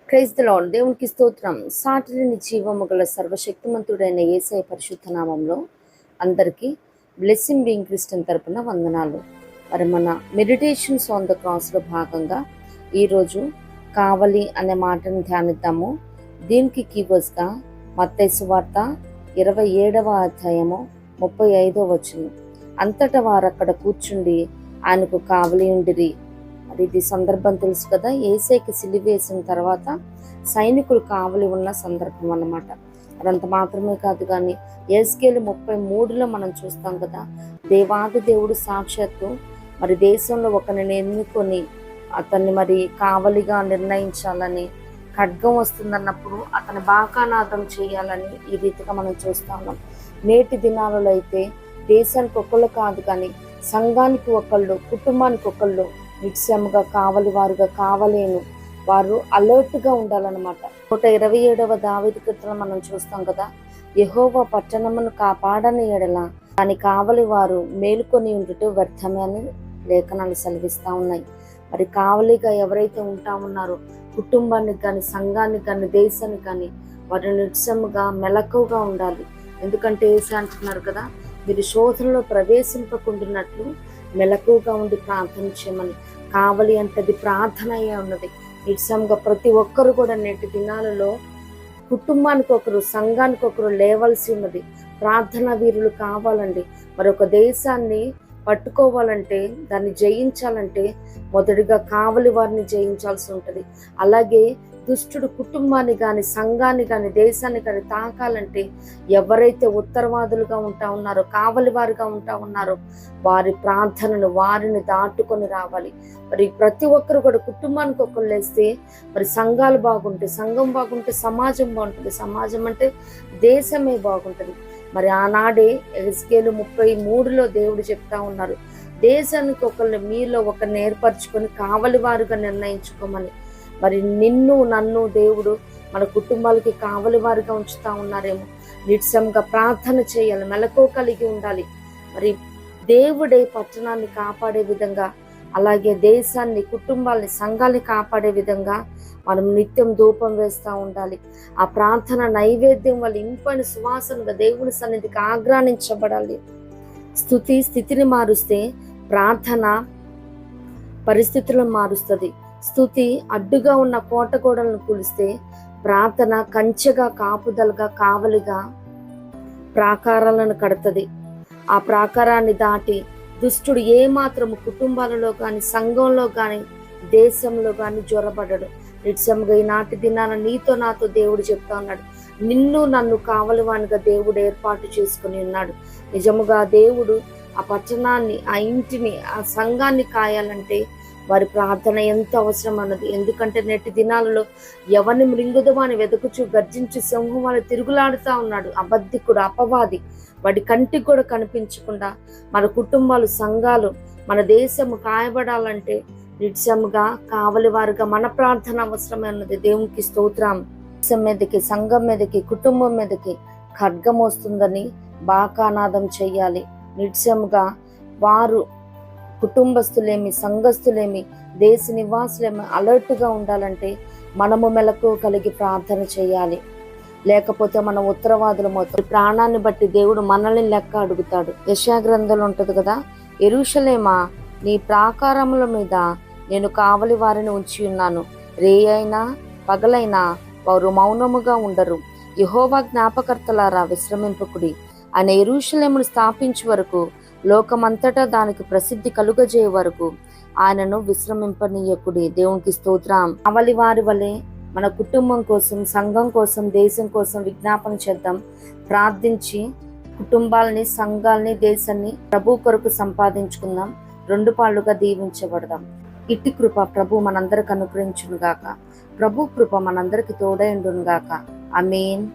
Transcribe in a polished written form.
Praise the lord. దేవునికి స్తోత్రం. సాటిలేని జీవము గల సర్వశక్తిమంతుడైన యేసయ్య పరిశుద్ధ నామంలో అందరికీ బ్లెస్సింగ్ బీయింగ్ క్రిస్టియన్ తరపున వందనాలు. మరి మన మెడిటేషన్స్ ఆన్ ద క్రాస్లో భాగంగా ఈరోజు కావలి అనే మాటను ధ్యానిద్దాము. దీనికి కీవర్డ్స్గా మత్తయి సువార్త 27వ అధ్యాయము 35వ వచనం. అంతటా వారు అక్కడ కూర్చుండి ఆయనకు కావలి ఉండిరి. మరి ఇది సందర్భం తెలుసు కదా, యేసయ్యకి సిలువ వేసిన తర్వాత సైనికులు కావలి ఉన్న సందర్భం అన్నమాట. అదంత మాత్రమే కాదు, కానీ ఎహెజ్కేలు 33లో మనం చూస్తాం కదా, దేవాది దేవుడు సాక్షాత్తు మరి దేశంలో ఒకరిని ఎన్నుకొని అతన్ని మరి కావలిగా నిర్ణయించాలని, ఖడ్గం వస్తుందన్నప్పుడు అతని బాకానాదం చేయాలని ఈ రీతిగా మనం చూస్తా ఉన్నాం. నేటి దినాలలో అయితే దేశానికి ఒకళ్ళు కాదు, కానీ సంఘానికి ఒకళ్ళు, కుటుంబానికి ఒకళ్ళు నిత్యముగా కావలి వారుగా కావలేను వారు అలర్ట్గా ఉండాలన్నమాట. 127వ దావీదు కీర్తన మనం చూస్తాం కదా, యెహోవా పట్టణమును కాపాడని ఎడల దాని కావలి వారు మేలుకొని ఉండుట వ్యర్థమే అని లేఖనాలు సెలవిస్తూ ఉన్నాయి. మరి కావలిగా ఎవరైతే ఉంటా ఉన్నారో కుటుంబానికి కానీ, సంఘానికి కానీ, దేశానికి కానీ వారు నిత్యముగా మెలకువగా ఉండాలి. ఎందుకంటే యేసు అంటున్నారు కదా, మీరు శోధనలో ప్రవేశింపకుండానట్లు మెలకువగా ఉండి ప్రార్థన చేయమని. కావలి అంటే అది ప్రార్థన అయ్యే ఉన్నది. నిజంగా ప్రతి ఒక్కరు కూడా నేటి దినాలలో కుటుంబానికి ఒకరు, సంఘానికి ఒకరు లేవలసి ఉన్నది. ప్రార్థనా వీరులు కావాలండి. మరి ఒక దేశాన్ని పట్టుకోవాలంటే, దాన్ని జయించాలంటే మొదటిగా కావలి వారిని జయించాల్సి ఉంటుంది. అలాగే దుష్టుడు కుటుంబాన్ని కానీ, సంఘాన్ని కానీ, దేశాన్ని కానీ తాకాలంటే ఎవరైతే ఉత్తరవాదులుగా ఉంటా ఉన్నారో, కావలి వారిగా ఉంటా ఉన్నారో వారి ప్రార్థనను వారిని దాటుకొని రావాలి. మరి ప్రతి ఒక్కరు కూడా కుటుంబానికి ఒకరు లేస్తే మరి సంఘాలు బాగుంటాయి, సంఘం బాగుంటే సమాజం బాగుంటుంది, సమాజం అంటే దేశమే బాగుంటుంది. మరి ఆనాడే ఎహెజ్కేలు 33లో దేవుడు చెప్తా ఉన్నారు, దేశానికి ఒకరిని మీలో ఒకరిని ఏర్పరచుకొని కావలి వారుగా నిర్ణయించుకోమని. మరి నిన్ను నన్ను దేవుడు మన కుటుంబాలకి కావలి వారిగా ఉంచుతా ఉన్నారేమో. నిత్యంగా ప్రార్థన చేయాలి, మెలకువ కలిగి ఉండాలి. మరి దేవుడే పట్టణాన్ని కాపాడే విధంగా, అలాగే దేశాన్ని, కుటుంబాలని, సంఘాన్ని కాపాడే విధంగా మనం నిత్యం ధూపం వేస్తూ ఉండాలి. ఆ ప్రార్థన నైవేద్యం వల్ల ఇంపైన సువాసనగా దేవుని సన్నిధికి ఆగ్రానించబడాలి. స్థితిని మారుస్తే ప్రార్థన పరిస్థితులను మారుస్తుంది. స్తుతి అడ్డుగా ఉన్న కోటగోడలను కూలిస్తే ప్రార్థన కంచెగా, కాపుదలుగా, కావలిగా ప్రాకారాలను కడుతుంది. ఆ ప్రాకారాన్ని దాటి దుష్టుడు ఏమాత్రము కుటుంబాలలో కానీ, సంఘంలో కానీ, దేశంలో కానీ జ్వరపడ్డాడు. నిత్యముగా ఈనాటి దినాన నీతో నాతో దేవుడు చెప్తా ఉన్నాడు, నిన్ను నన్ను కావలివానిగా దేవుడు ఏర్పాటు చేసుకుని ఉన్నాడు. నిజముగా దేవుడు ఆ పట్టణాన్ని, ఆ ఇంటిని, ఆ సంఘాన్ని కాయాలంటే వారి ప్రార్థన ఎంత అవసరం అన్నది. ఎందుకంటే నేటి దినాలలో ఎవరిని మృంగుదమో అని వెతుకుచు గర్జించి సింహం వాళ్ళు తిరుగులాడుతూ ఉన్నాడు అబద్ధికుడు, అపవాది. వాడి కంటికి కూడా కనిపించకుండా మన కుటుంబాలు, సంఘాలు, మన దేశము కాయబడాలంటే నిత్యముగా కావలి వారుగా మన ప్రార్థన అవసరమే ఉన్నది. దేవునికి స్తోత్రం. దేశం మీదకి, సంఘం మీదకి, కుటుంబం మీదకి ఖడ్గం వస్తుందని బాకానాదం చెయ్యాలి. నిత్యముగా వారు కుటుంబస్తులేమి, సంఘస్థులేమి, దేశ నివాసులేమి అలర్ట్గా ఉండాలంటే మనము మెలకు కలిగి ప్రార్థన చేయాలి. లేకపోతే మనం ఉత్తరవాదులమవుతాం. ప్రాణాన్ని బట్టి దేవుడు మనల్ని లెక్క అడుగుతాడు. యెషయా గ్రంథంలో ఉంటుంది కదా, యెరూషలేమా నీ ప్రాకారముల మీద నేను కావలి వారిని ఉంచి ఉన్నాను, రే అయినా పగలైనా వారు మౌనముగా ఉండరు. యెహోవా జ్ఞాపకర్తలారా విశ్రమింపకుడి. ఆయన యెరూషలేమును స్థాపించే వరకు, లోకమంతటా దానికి ప్రసిద్ధి కలుగజేయ వరకు ఆయనను విశ్రమింపనీయకుడి. దేవునికి స్తోత్రం. కావలి వారి వలె మన కుటుంబం కోసం, సంఘం కోసం, దేశం కోసం విజ్ఞాపన చేద్దాం. ప్రార్థించి కుటుంబాలని, సంఘాలని, దేశాన్ని ప్రభు కొరకు సంపాదించుకుందాం. 2 పాళ్ళుగా దీవించబడదాం. ఇట్టి కృప ప్రభు మనందరికి అనుగ్రహించును గాక. ప్రభు కృప మనందరికి తోడైండును గాక. ఆమేన్.